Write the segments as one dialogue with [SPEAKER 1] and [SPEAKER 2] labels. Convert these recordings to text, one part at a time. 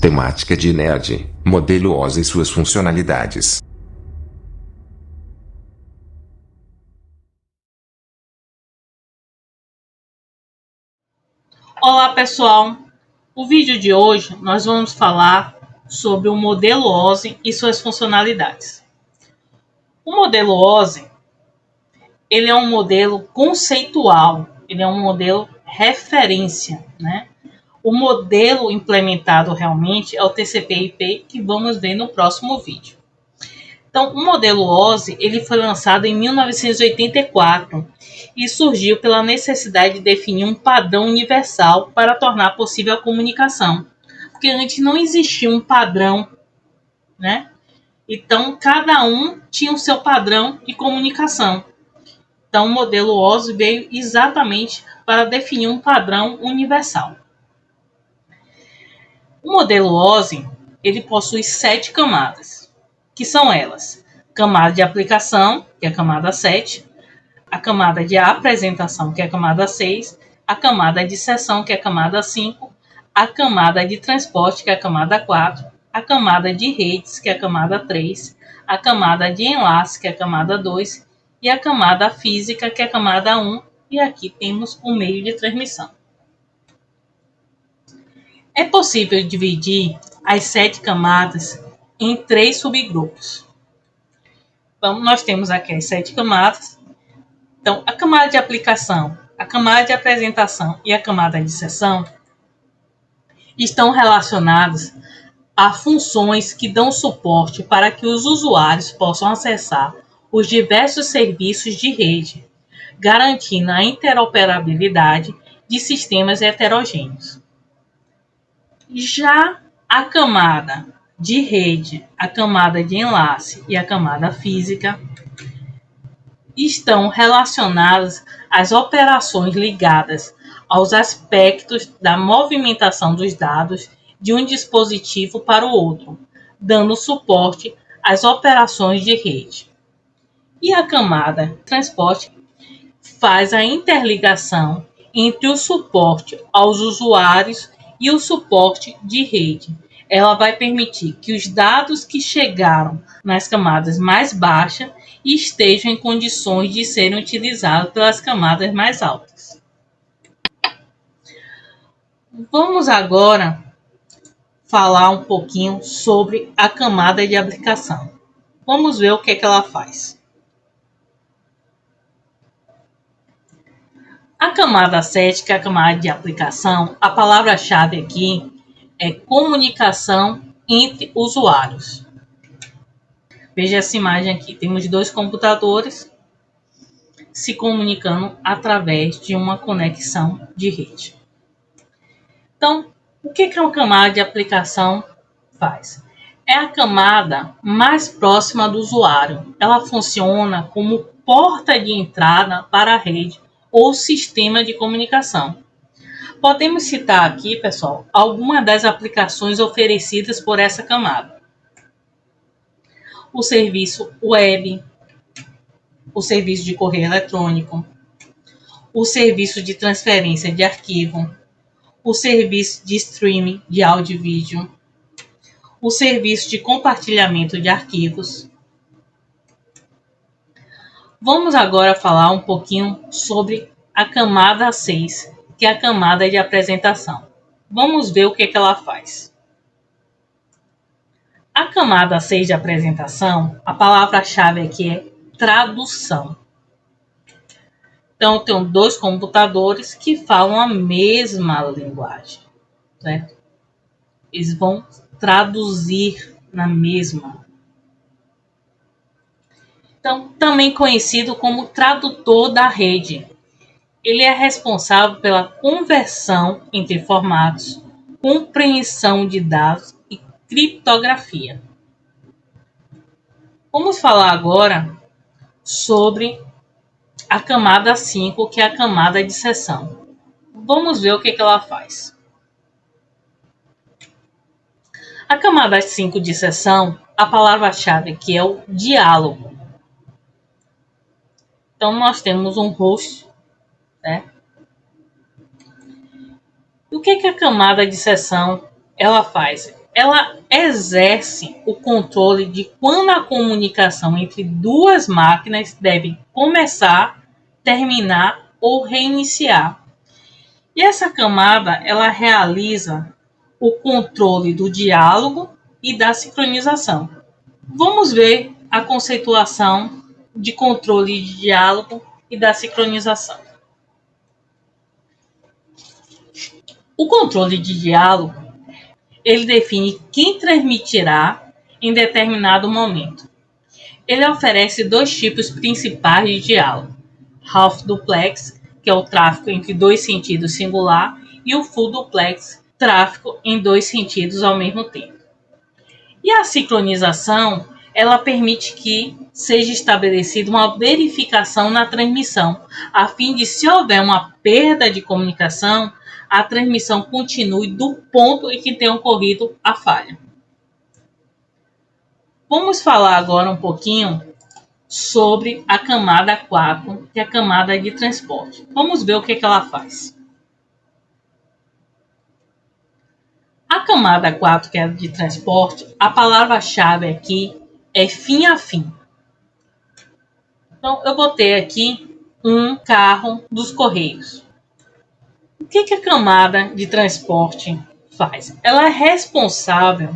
[SPEAKER 1] Temática de nerd, modelo OZ e suas funcionalidades.
[SPEAKER 2] Olá pessoal, o vídeo de hoje nós vamos falar sobre o modelo OZ e suas funcionalidades. O modelo OZ, ele é um modelo conceitual, ele é um modelo referência, né? O modelo implementado realmente é o TCP/IP que vamos ver no próximo vídeo. Então, o modelo OZ ele foi lançado em 1984 e surgiu pela necessidade de definir um padrão universal para tornar possível a comunicação. Porque antes não existia um padrão, né? Então, cada um tinha o seu padrão de comunicação. Então, o modelo OZ veio exatamente para definir um padrão universal. O modelo OZ ele possui 7 camadas, que são elas: camada de aplicação, que é a camada 7, a camada de apresentação, que é a camada 6, a camada de sessão, que é a camada 5, a camada de transporte, que é a camada 4, a camada de redes, que é a camada 3, a camada de enlace, que é a camada 2, e a camada física, que é a camada 1, e aqui temos o meio de transmissão. É possível dividir as 7 camadas em 3 subgrupos. Então, nós temos aqui as 7 camadas. Então, a camada de aplicação, a camada de apresentação e a camada de sessão estão relacionadas a funções que dão suporte para que os usuários possam acessar os diversos serviços de rede, garantindo a interoperabilidade de sistemas heterogêneos. Já a camada de rede, a camada de enlace e a camada física estão relacionadas às operações ligadas aos aspectos da movimentação dos dados de um dispositivo para o outro, dando suporte às operações de rede. E a camada de transporte faz a interligação entre o suporte aos usuários e o suporte de rede. Ela vai permitir que os dados que chegaram nas camadas mais baixas estejam em condições de serem utilizados pelas camadas mais altas. Vamos agora falar um pouquinho sobre a camada de aplicação. Vamos ver o que ela faz. A camada 7, que é a camada de aplicação, a palavra-chave aqui é comunicação entre usuários. Veja essa imagem aqui. Temos 2 computadores se comunicando através de uma conexão de rede. Então, o que uma camada de aplicação faz? É a camada mais próxima do usuário. Ela funciona como porta de entrada para a rede ou sistema de comunicação. Podemos citar aqui, pessoal, algumas das aplicações oferecidas por essa camada. O serviço web, o serviço de correio eletrônico, o serviço de transferência de arquivo, o serviço de streaming de áudio e vídeo, o serviço de compartilhamento de arquivos. Vamos agora falar um pouquinho sobre a camada 6, que é a camada de apresentação. Vamos ver o que ela faz. A camada 6 de apresentação, a palavra-chave aqui é tradução. Então, eu tenho 2 computadores que falam a mesma linguagem, certo? Eles vão traduzir na mesma. Então, também conhecido como tradutor da rede. Ele é responsável pela conversão entre formatos, compreensão de dados e criptografia. Vamos falar agora sobre a camada 5, que é a camada de sessão. Vamos ver o que ela faz. A camada 5 de sessão, a palavra-chave aqui é o diálogo. Então, nós temos um host, né? O que a camada de sessão ela faz? ela exerce o controle de quando a comunicação entre duas máquinas deve começar, terminar ou reiniciar. E essa camada ela realiza o controle do diálogo e da sincronização. Vamos ver a conceituação de controle de diálogo e da sincronização. O controle de diálogo, ele define quem transmitirá em determinado momento. Ele oferece dois tipos principais de diálogo: half duplex, que é o tráfego entre dois sentidos singular, e o full duplex, tráfego em dois sentidos ao mesmo tempo. E a sincronização, ela permite que seja estabelecida uma verificação na transmissão, a fim de, se houver uma perda de comunicação, a transmissão continue do ponto em que tenha ocorrido a falha. Vamos falar agora um pouquinho sobre a camada 4, que é a camada de transporte. Vamos ver o que ela faz. A camada 4, que é a de transporte, a palavra-chave aqui é fim a fim. Então, eu botei aqui um carro dos Correios. O que a camada de transporte faz? Ela é responsável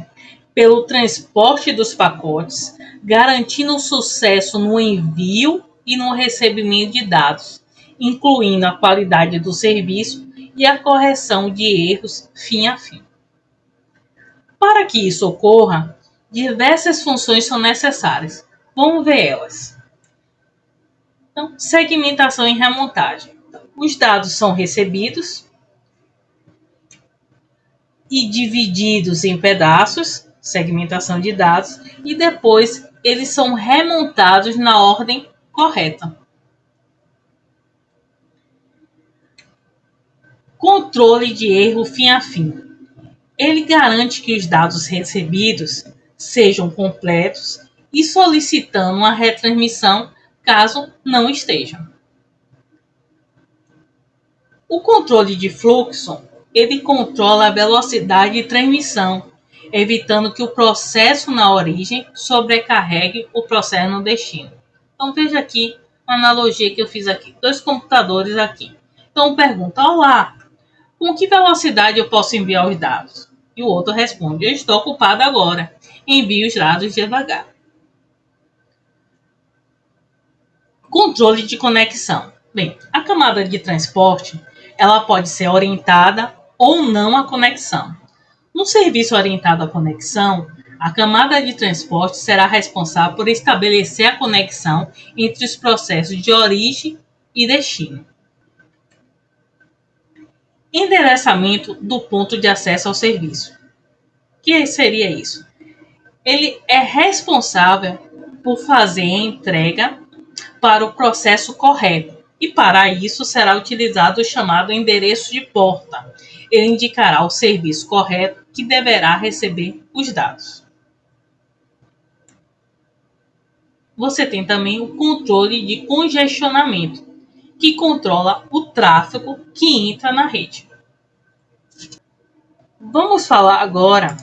[SPEAKER 2] pelo transporte dos pacotes, garantindo o sucesso no envio e no recebimento de dados, incluindo a qualidade do serviço e a correção de erros fim a fim. Para que isso ocorra, diversas funções são necessárias. Vamos ver elas. Então, segmentação e remontagem. Os dados são recebidos e divididos em pedaços, segmentação de dados, e depois eles são remontados na ordem correta. Controle de erro fim a fim. Ele garante que os dados recebidos sejam completos e solicitando uma retransmissão caso não estejam. O controle de fluxo, ele controla a velocidade de transmissão, evitando que o processo na origem sobrecarregue o processo no destino. Então veja aqui uma analogia que eu fiz aqui, dois computadores aqui. Então pergunta: olá, com que velocidade eu posso enviar os dados? E o outro responde: eu estou ocupado agora, envie os dados devagar. Controle de conexão. Bem, a camada de transporte, ela pode ser orientada ou não à conexão. No serviço orientado à conexão, a camada de transporte será responsável por estabelecer a conexão entre os processos de origem e destino. Endereçamento do ponto de acesso ao serviço. O que seria isso? Ele é responsável por fazer a entrega para o processo correto, e para isso será utilizado o chamado endereço de porta. Ele indicará o serviço correto que deverá receber os dados. Você tem também o controle de congestionamento, que controla o tráfego que entra na rede. Vamos falar agora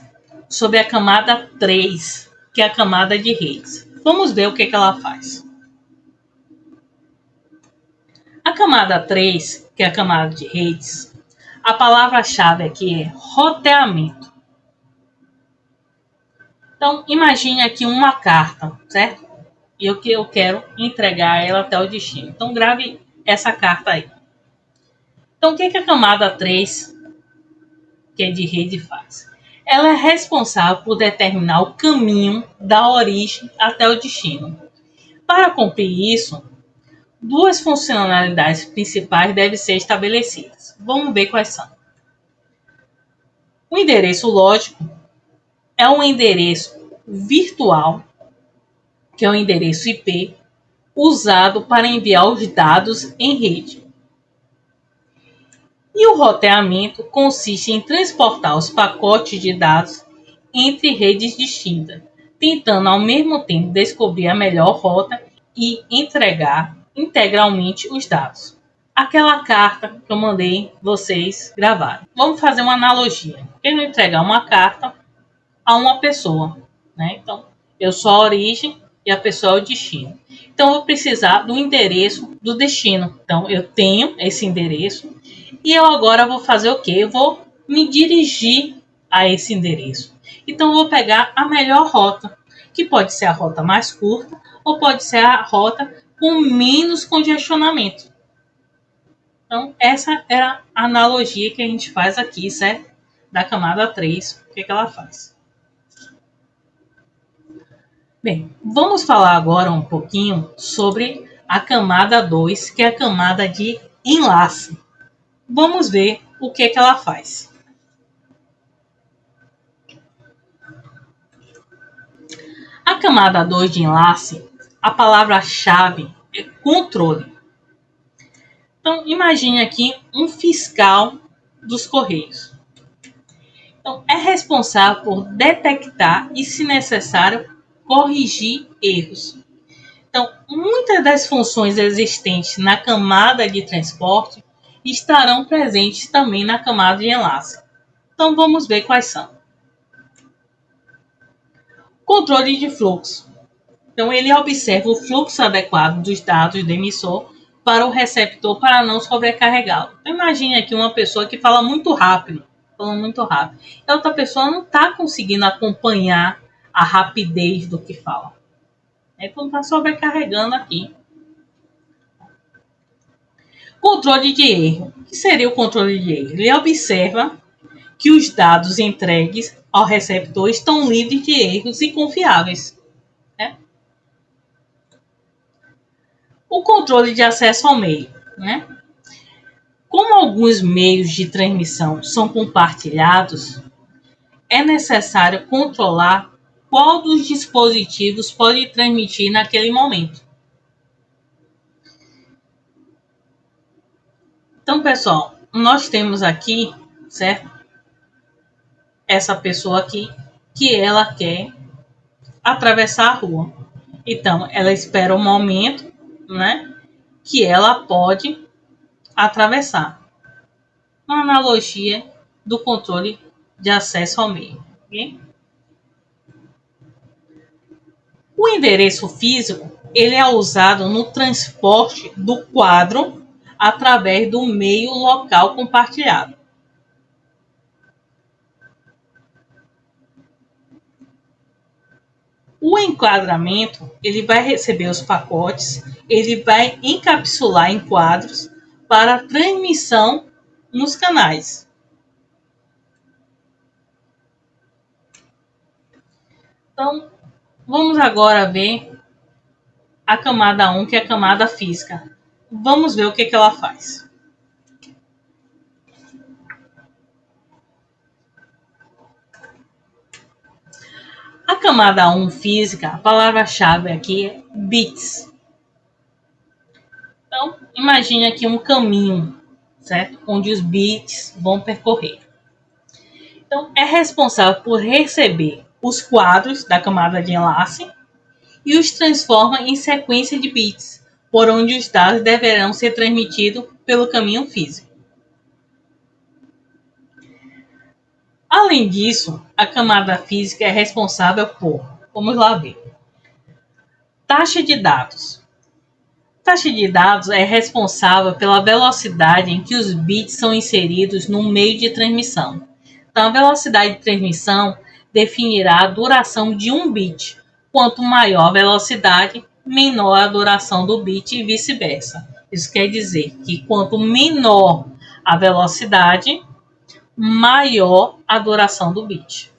[SPEAKER 2] sobre a camada 3, que é a camada de redes. Vamos ver o que ela faz. A camada 3, que é a camada de redes, a palavra-chave aqui é roteamento. Então, imagine aqui uma carta, certo? E eu quero entregar ela até o destino. Então, grave essa carta aí. Então, o que a camada 3, que é de rede, faz? Ela é responsável por determinar o caminho da origem até o destino. Para cumprir isso, duas funcionalidades principais devem ser estabelecidas. Vamos ver quais são. O endereço lógico é um endereço virtual, que é o endereço IP, usado para enviar os dados em rede. E o roteamento consiste em transportar os pacotes de dados entre redes distintas, tentando ao mesmo tempo descobrir a melhor rota e entregar integralmente os dados. Aquela carta que eu mandei vocês gravarem. Vamos fazer uma analogia. Eu vou entregar uma carta a uma pessoa, né? Então, eu sou a origem e a pessoa é o destino. Então, eu vou precisar do endereço do destino. Então, eu tenho esse endereço e eu agora vou fazer o quê? Eu vou me dirigir a esse endereço. Então, eu vou pegar a melhor rota, que pode ser a rota mais curta ou pode ser a rota com menos congestionamento. Então, essa é a analogia que a gente faz aqui, certo? Da camada 3, o que ela faz? Bem, vamos falar agora um pouquinho sobre a camada 2, que é a camada de enlace. Vamos ver o que ela faz. A camada 2 de enlace, a palavra-chave é controle. Então, imagine aqui um fiscal dos Correios. Então, é responsável por detectar e, se necessário, corrigir erros. Então, muitas das funções existentes na camada de transporte estarão presentes também na camada de enlace. Então, vamos ver quais são. Controle de fluxo. Então, ele observa o fluxo adequado dos dados do emissor para o receptor para não sobrecarregá-lo. Então, imagine aqui uma pessoa que fala muito rápido. E a outra pessoa não está conseguindo acompanhar a rapidez do que fala. Então, está sobrecarregando aqui. Controle de erro. O que seria o controle de erro? Ele observa que os dados entregues ao receptor estão livres de erros e confiáveis. Né? O controle de acesso ao meio. Né? Como alguns meios de transmissão são compartilhados, é necessário controlar qual dos dispositivos pode transmitir naquele momento. Então, pessoal, nós temos aqui, certo? Essa pessoa aqui, que ela quer atravessar a rua. Então, ela espera o momento, né, que ela pode atravessar. Uma analogia do controle de acesso ao meio. Okay? O endereço físico, ele é usado no transporte do quadro através do meio local compartilhado. O enquadramento, ele vai receber os pacotes, ele vai encapsular em quadros para transmissão nos canais. Então, vamos agora ver a camada 1, que é a camada física. Vamos ver o que ela faz. A camada 1 física, a palavra-chave aqui é bits. Então, imagine aqui um caminho, certo? Onde os bits vão percorrer. Então, é responsável por receber os quadros da camada de enlace e os transforma em sequência de bits, por onde os dados deverão ser transmitidos pelo caminho físico. Além disso, a camada física é responsável por, vamos lá ver, taxa de dados. Taxa de dados é responsável pela velocidade em que os bits são inseridos no meio de transmissão. Então, a velocidade de transmissão definirá a duração de um bit. Quanto maior a velocidade, menor a duração do bit e vice-versa. Isso quer dizer que quanto menor a velocidade, maior a duração do bit.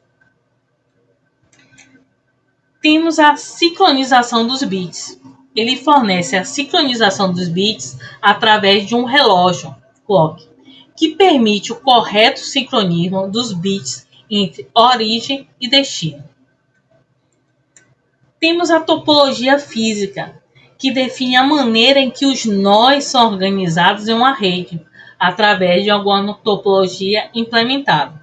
[SPEAKER 2] Temos a sincronização dos bits. Ele fornece a sincronização dos bits através de um relógio, clock, que permite o correto sincronismo dos bits entre origem e destino. Temos a topologia física, que define a maneira em que os nós são organizados em uma rede, através de alguma topologia implementada.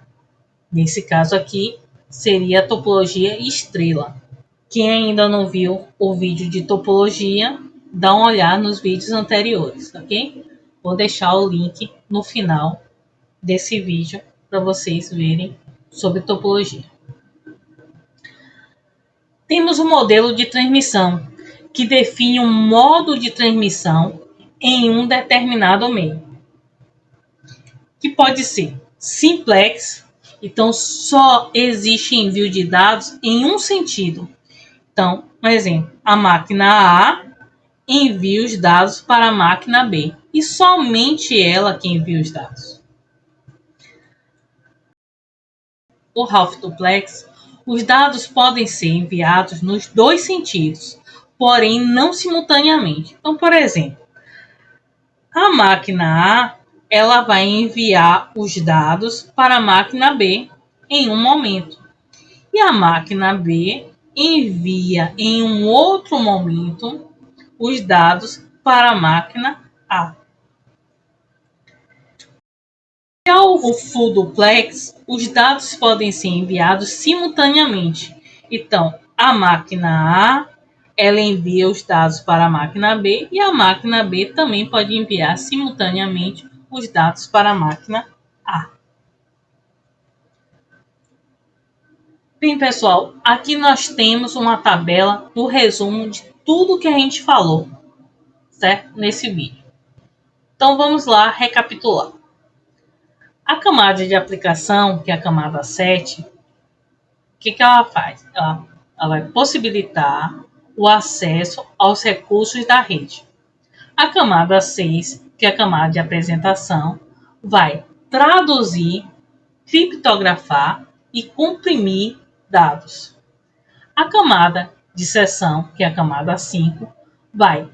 [SPEAKER 2] Nesse caso aqui, seria a topologia estrela. Quem ainda não viu o vídeo de topologia, dá uma olhada nos vídeos anteriores, ok? Vou deixar o link no final desse vídeo para vocês verem sobre topologia. Temos o modelo de transmissão, que define um modo de transmissão em um determinado meio, que pode ser simplex, então só existe envio de dados em um sentido. Então, um exemplo, a máquina A envia os dados para a máquina B e somente ela que envia os dados. O half duplex, os dados podem ser enviados nos dois sentidos, porém não simultaneamente. Então, por exemplo, a máquina A ela vai enviar os dados para a máquina B em um momento, e a máquina B envia em um outro momento os dados para a máquina A. Já o full duplex, os dados podem ser enviados simultaneamente. Então, a máquina A ela envia os dados para a máquina B e a máquina B também pode enviar simultaneamente os dados para a máquina A. Bem, pessoal, aqui nós temos uma tabela do resumo de tudo que a gente falou, certo? Nesse vídeo. Então, vamos lá recapitular. A camada de aplicação, que é a camada 7, o que ela faz? Ela vai possibilitar o acesso aos recursos da rede. A camada 6, que é a camada de apresentação, vai traduzir, criptografar e comprimir dados. A camada de sessão, que é a camada 5, vai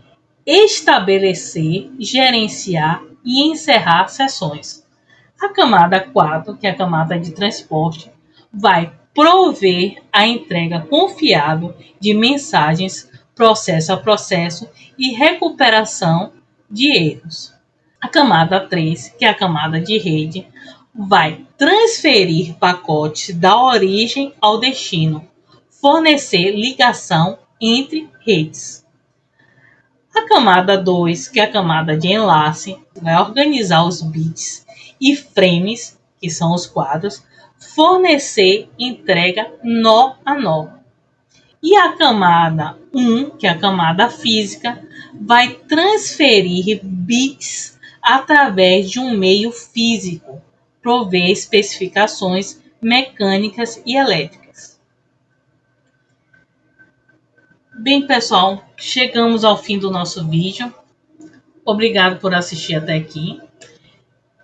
[SPEAKER 2] estabelecer, gerenciar e encerrar sessões. A camada 4, que é a camada de transporte, vai prover a entrega confiável de mensagens processo a processo e recuperação de erros. A camada 3, que é a camada de rede, vai transferir pacotes da origem ao destino, fornecer ligação entre redes. A camada 2, que é a camada de enlace, vai organizar os bits e frames, que são os quadros, fornecer entrega nó a nó. E a camada 1, que é a camada física, vai transferir bits através de um meio físico, prover especificações mecânicas e elétricas. Bem, pessoal, chegamos ao fim do nosso vídeo. Obrigado por assistir até aqui.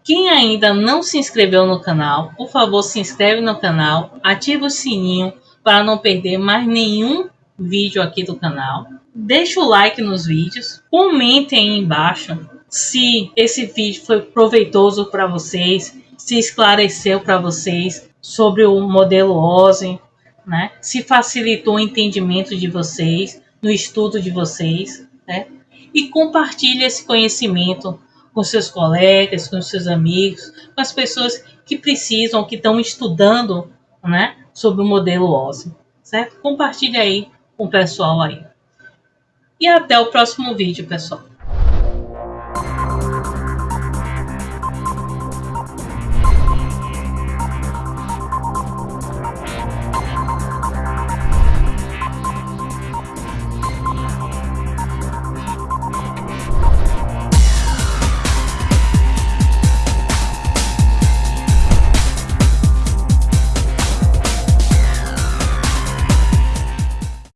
[SPEAKER 2] Quem ainda não se inscreveu no canal, por favor, se inscreve no canal, ativa o sininho para não perder mais nenhum vídeo aqui do canal. Deixa o like nos vídeos, comentem aí embaixo se esse vídeo foi proveitoso para vocês, se esclareceu para vocês sobre o modelo OSI, né? Se facilitou o entendimento de vocês, no estudo de vocês, né? E compartilhe esse conhecimento com seus colegas, com seus amigos, com as pessoas que precisam, que estão estudando, né, sobre o modelo OSI, certo? Compartilhe aí com o pessoal aí. E até o próximo vídeo, pessoal.